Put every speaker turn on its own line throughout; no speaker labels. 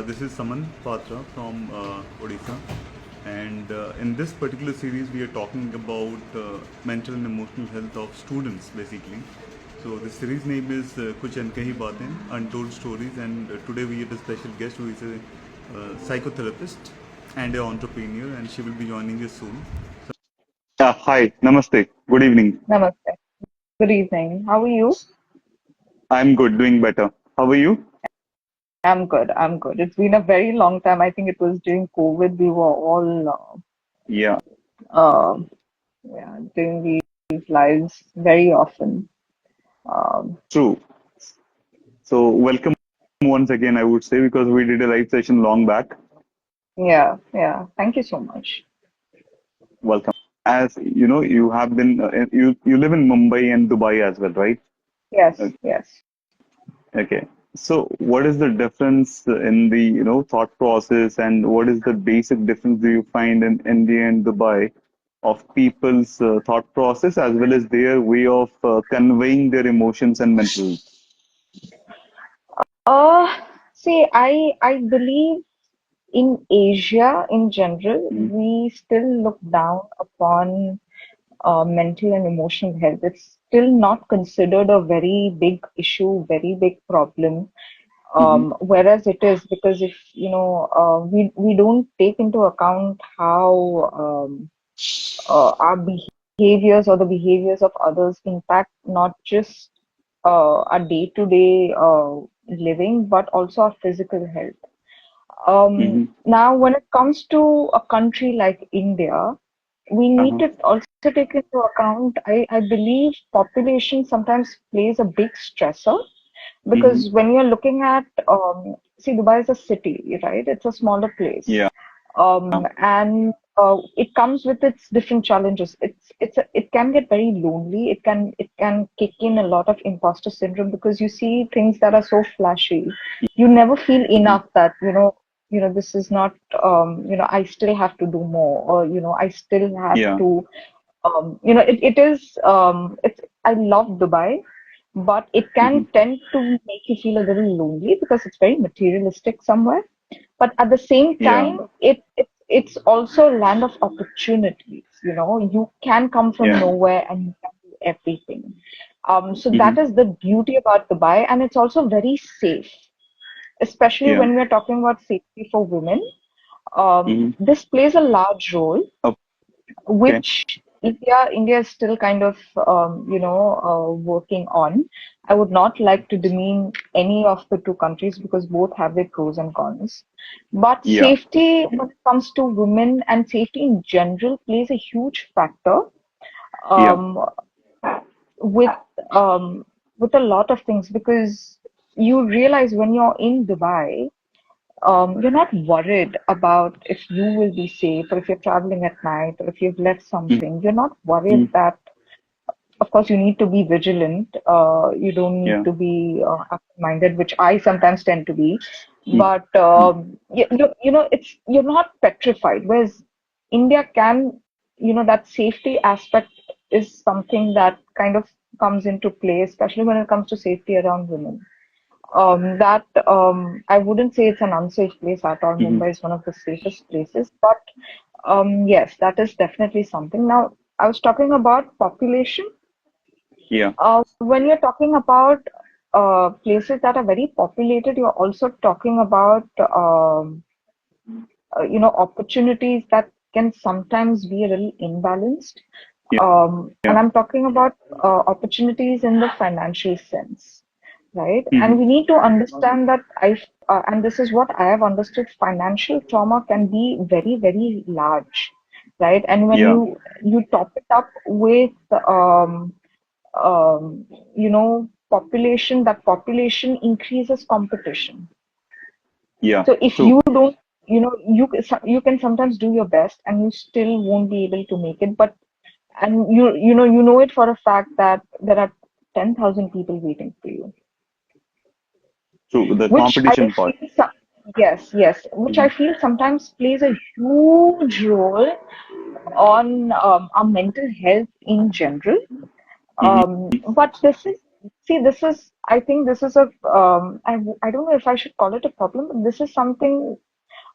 This is Saman Patra from Odisha, and in this particular series, we are talking about mental and emotional health of students, basically. So the series name is Kuch Ankahi Baatein, Untold Stories, and today we have a special guest who is a psychotherapist and an entrepreneur, and she will be joining us soon. Hi, namaste. Good evening.
Namaste. Good evening. How are you?
I'm good, doing better. How are you?
I'm good. I'm good. It's been a very long time. I think it was during COVID. We were all
Yeah,
doing these lives very often. Um,
true. So, welcome once again, I would say, because we did a live session long back.
yeah. Thank you so much.
Welcome. As you know, you have been you live in Mumbai and Dubai as well, right?
Yes,
Okay.
yes.
Okay. So, what is the difference in the thought process, and what is the basic difference do you find in India and Dubai of people's thought process as well as their way of conveying their emotions and mental?
Uh, See, I believe in Asia in general,
Mm-hmm.
we still look down upon mental and emotional health. It's still not considered a very big issue, very big problem.
Mm-hmm.
Whereas it is because if we don't take into account how our behaviors or the behaviors of others impact not just our day-to-day living, but also our physical health.
Mm-hmm.
Now, when it comes to a country like India, we need
Uh-huh.
to also take into account, I believe population sometimes plays a big stressor
Mm-hmm.
because when you're looking at, see, Dubai is a city, right? It's a smaller place.
Yeah.
And it comes with its different challenges. It can get very lonely. It can kick in a lot of imposter syndrome because you see things that are so flashy. You never feel
Mm-hmm.
enough that, this is not, I still have to do more, or, I still have
Yeah.
to, it is, I love Dubai, but it
Mm-hmm.
can tend to make you feel a little lonely because it's very materialistic somewhere. But at the same
Yeah.
time, it's also a land of opportunities. You can come from
Yeah.
nowhere and you can do everything. So
Mm-hmm.
that is the beauty about Dubai, and it's also very safe, especially
Yeah.
when we're talking about safety for women.
Mm-hmm.
This plays a large role,
Okay.
which India is still kind of working on. I would not like to demean any of the two countries because both have their pros and cons. But
Yeah.
safety when it comes to women and safety in general plays a huge factor
Yeah.
um, with um, with a lot of things because you realize when you're in Dubai, you're not worried about if you will be safe or if you're traveling at night or if you've left something. You're not worried
Mm-hmm.
that, of course, you need to be vigilant. You don't need
Yeah.
to be absent-minded, which I sometimes tend to be.
Mm-hmm.
But you're not petrified. Whereas India can, that safety aspect is something that kind of comes into play, especially when it comes to safety around women. That I wouldn't say it's an unsafe place at all.
Mm-hmm.
Mumbai is one of the safest places, but yes, that is definitely something. Now, I was talking about population.
Yeah.
When you're talking about places that are very populated, you're also talking about opportunities that can sometimes be a little imbalanced.
Yeah.
And
Yeah.
I'm talking about opportunities in the financial sense, right?
Mm-hmm.
And we need to understand that and this is what I have understood, financial trauma can be very, very large, right? And when
Yeah.
you top it up with population, that population increases competition.
Yeah.
So if
True.
you don't, you can sometimes do your best and you still won't be able to make it. But and you know it for a fact that there are 10,000 people waiting for you,
True. The
which I
competition part.
feel yes, which
Mm-hmm.
I feel sometimes plays a huge role on our mental health in general.
Mm-hmm.
But this is See, I think this is I don't know if I should call it a problem, but this is something,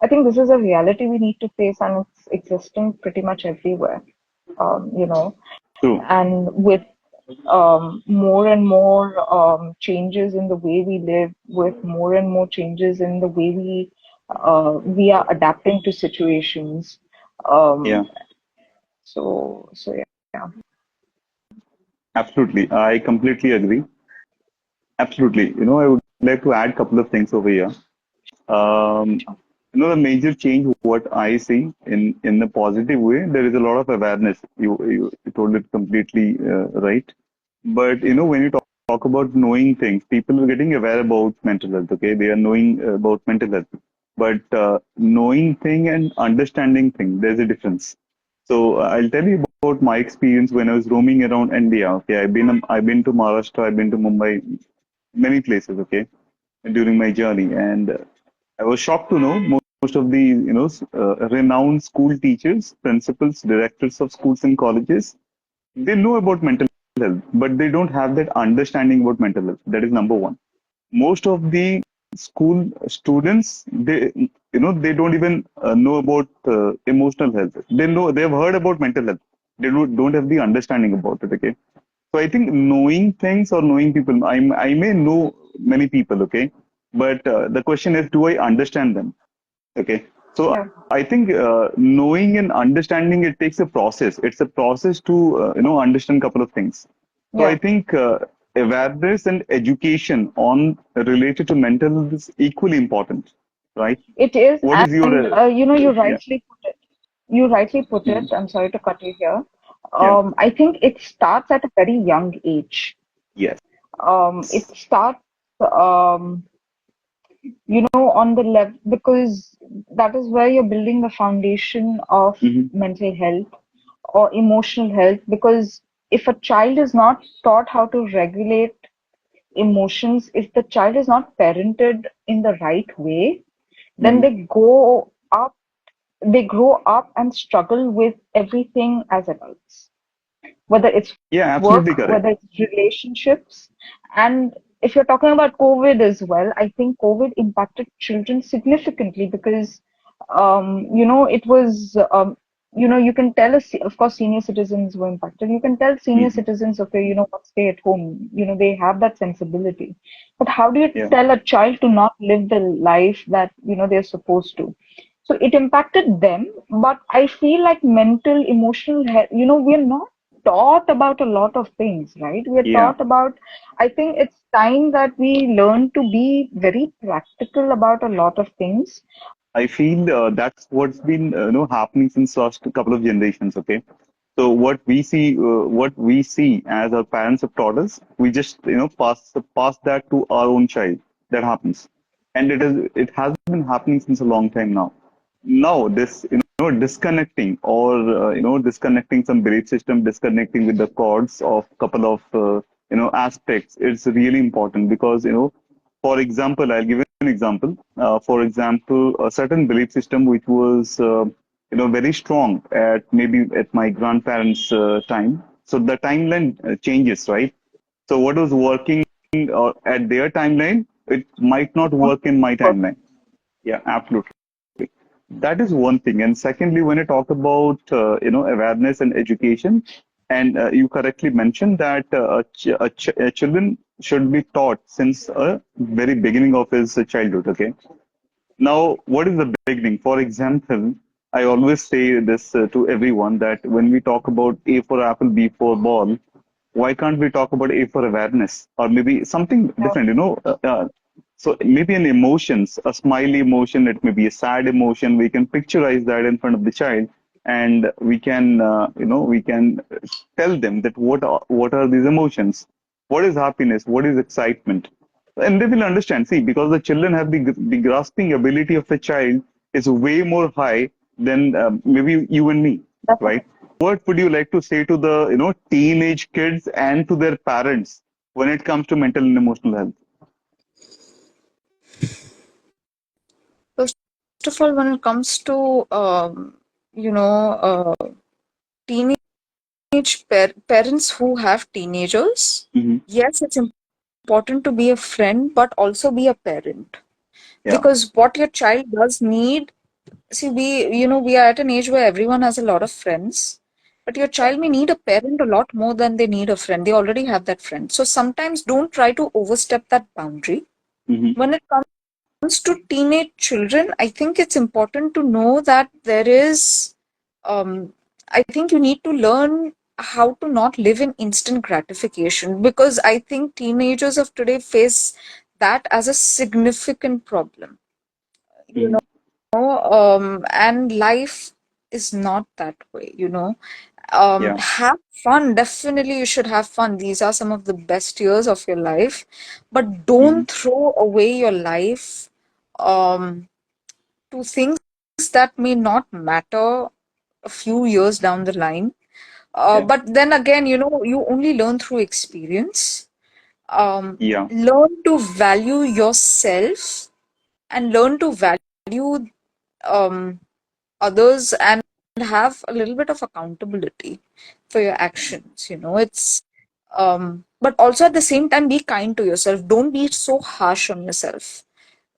I think this is a reality we need to face, and it's existing pretty much everywhere. You know,
True.
and with more and more changes in the way we live, with more and more changes in the way we are adapting to situations.
Yeah,
Um, so yeah,
absolutely. I completely agree. Absolutely. I would like to add a couple of things over here. Um,
sure.
the major change, what I see in a positive way, there is a lot of awareness. You told it completely right. But when you talk about knowing things, people are getting aware about mental health. Okay, they are knowing about mental health, but knowing thing and understanding thing, there's a difference. So I'll tell you about my experience when I was roaming around India. Okay, I've been to Maharashtra, I've been to Mumbai, many places. Okay, during my journey, and I was shocked to know most of the renowned school teachers, principals, directors of schools and colleges, they know about mental health, but they don't have that understanding about mental health. That is number one. Most of the school students, they don't even know about emotional health. They've heard about mental health. They don't have the understanding about it. Okay, so I think knowing things or knowing people, I may know many people. Okay, but the question is, do I understand them? Okay. So
Yeah,
I think knowing and understanding, it takes a process. It's a process to understand a couple of things. So I
yeah.
think awareness and education on related to mental health is equally important, right?
It is,
What is your
and
yeah?
you rightly put it.
Mhm.
I'm sorry to cut you here.
Yeah.
I think it starts at a very young age.
Yes.
It starts, um, on the level, because that is where you're building the foundation of
Hmm.
mental health or emotional health. Because if a child is not taught how to regulate emotions, if the child is not parented in the right way, then
Hmm.
they grow up and struggle with everything as adults, whether it's
Yeah, absolutely
work,
correct.
whether it's relationships. And if you're talking about COVID as well, I think COVID impacted children significantly because, it was, you can tell us, of course, senior citizens were impacted. You can tell senior
Hmm.
citizens, okay, what, stay at home. They have that sensibility. But how do you
Yeah.
tell a child to not live the life that, they're supposed to? So it impacted them, but I feel like mental, emotional health, we're not taught about a lot of things, right? We're
Yeah.
taught about, I think it's time that we learn to be very practical about a lot of things.
I feel that's what's been happening since last couple of generations. Okay, so what we see as our parents have taught us, we just pass that to our own child. That happens, and it has been happening since a long time now. Now this disconnecting or disconnecting some belief system, disconnecting with the chords of couple of aspects. It's really important because for example, I'll give you an example. For example, a certain belief system which was very strong at maybe at my grandparents' time. So the timeline changes, right? So what was working at their timeline, it might not work in my timeline. Yeah, absolutely. That is one thing. And secondly, when I talk about awareness and education, and you correctly mentioned that children should be taught since a very beginning of his childhood. Okay. Now, what is the beginning? For example, I always say this to everyone that when we talk about A for apple, B for ball, why can't we talk about A for awareness or maybe something
Yeah,
different? So maybe an emotions, a smiley emotion, it may be a sad emotion. We can picturize that in front of the child, and we can tell them that what are these emotions, what is happiness, what is excitement, and they will understand. See, because the children have the grasping ability of a child is way more high than maybe you and me, right?
definitely.
What would you like to say to the teenage kids and to their parents when it comes to mental and emotional health?
First of all, when it comes to, you know, teenage parents who have teenagers,
Hmm.
yes, it's important important to be a friend, but also be a parent.
Yeah.
Because what your child does need, see, we are at an age where everyone has a lot of friends, but your child may need a parent a lot more than they need a friend. They already have that friend. So sometimes don't try to overstep that boundary.
Mm-hmm.
When it comes to teenage children, I think it's important to know that I think you need to learn how to not live in instant gratification, because I think teenagers of today face that as a significant problem. You
Mm-hmm.
know, and life is not that way,
Yeah.
have fun. Definitely you should have fun. These are some of the best years of your life, but
Mm-hmm.
don't throw away your life um to things that may not matter a few years down the line.
Yeah.
But then again, you only learn through experience.
Yeah.
Learn to value yourself and learn to value um others, and have a little bit of accountability for your actions. But also at the same time, be kind to yourself. Don't be so harsh on yourself.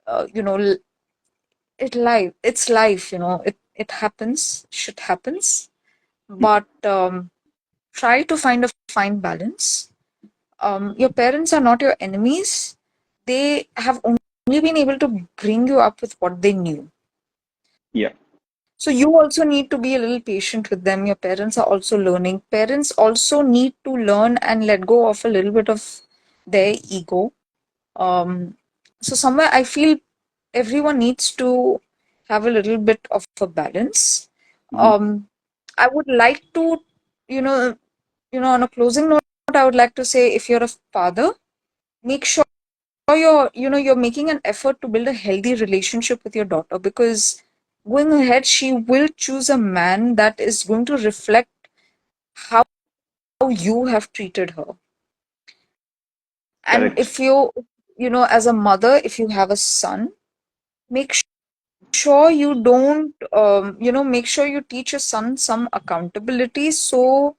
uh, you know l- it's life. It happens, shit happens. But try to find a fine balance. Your parents are not your enemies. They have only been able to bring you up with what they knew.
Yeah.
So you also need to be a little patient with them. Your parents are also learning. Parents also need to learn and let go of a little bit of their ego. Um, so somewhere I feel everyone needs to have a little bit of a balance.
Mm-hmm.
Um, I would like to, on a closing note, I would like to say, if you're a father, make sure you're making an effort to build a healthy relationship with your daughter, because going ahead she will choose a man that is going to reflect how you have treated her. And
Correct.
if as a mother, if you have a son, make sure you don't make sure you teach your son some accountability, so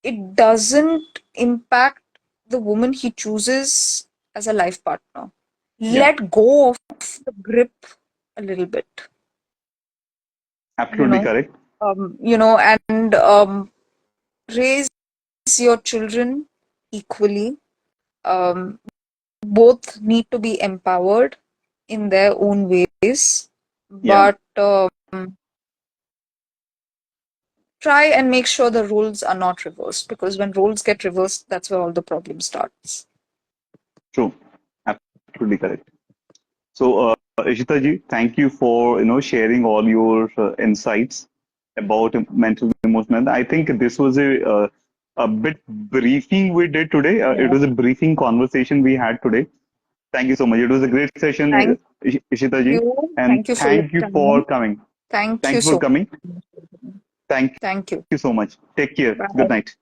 it doesn't impact the woman he chooses as a life partner.
Yeah.
Let go of the grip a little bit, you
Absolutely
know,
correct.
and raise your children equally. Um, both need to be empowered in their own ways,
Yeah.
but try and make sure the roles are not reversed, because when roles get reversed, that's where all the problem starts.
True. Absolutely correct. So, Ishita ji, thank you for sharing all your insights about mental and emotional health. I think this was a bit briefing we did today. It
Yeah.
was a briefing conversation we had today. Thank you so much. It was a great session,
Thank
Ishita ji,
you.
and
Thank you for your
thank you for
time.
coming.
Thank you
Thank you for
so
coming.
much.
Thank
Thank you.
you so much. Take care. Good
Bye.
night.